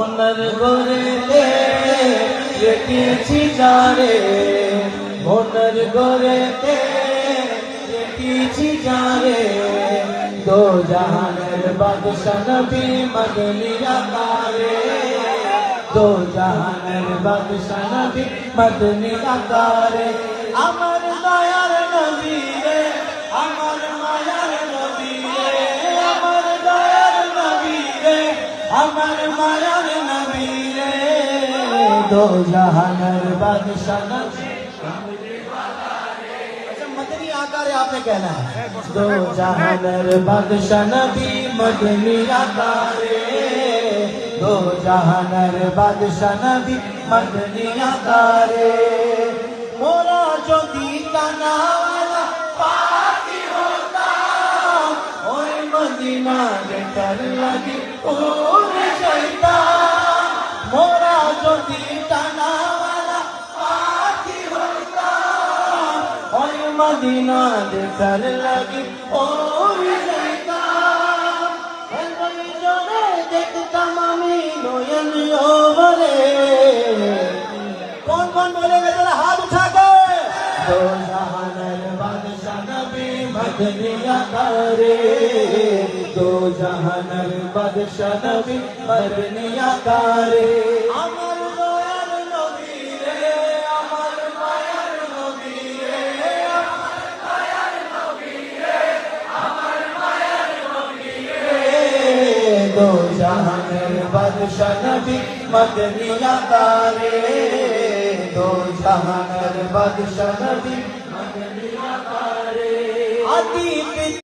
মনের গড়েতে রেখেছি যারে, মনের গড়েতে রেখেছি যারে, দো জাহানের বাদশা নবী মদনী আকারে, দো জাহানের বাদশা নবী মদনী আকারে। আমার দয়ার নবী রে, আমার মায়ার নবী রে, আমার দয়ার নবী রে, আমার মায়ার নবী রে, দো জাহানের বাদশা নবী मदनी आकारे आपने कहना है, दो जहानर बादशाह नबी मदनी आकारे, दो जहानर बादशाह नबी मदनी आकारे। मोरा जो दीदाना वाला पाकी होता, ओए मदीना देखकर लगी उड़ जाता, मोरा जो दीदाना मदीना देखकर लगी और देखता मामी नोयन ओवरे। कौन कौन बोलेंगे जरा हाथ उठा के। दो जहानर बादशाह नबी मदनी आकारे, दो जहानर बादशाह नबी मदनी आकारे। दो जहानर बादशाह नबी मदनी आकारे, दो जहानर बादशाह नबी मदनी आकारे।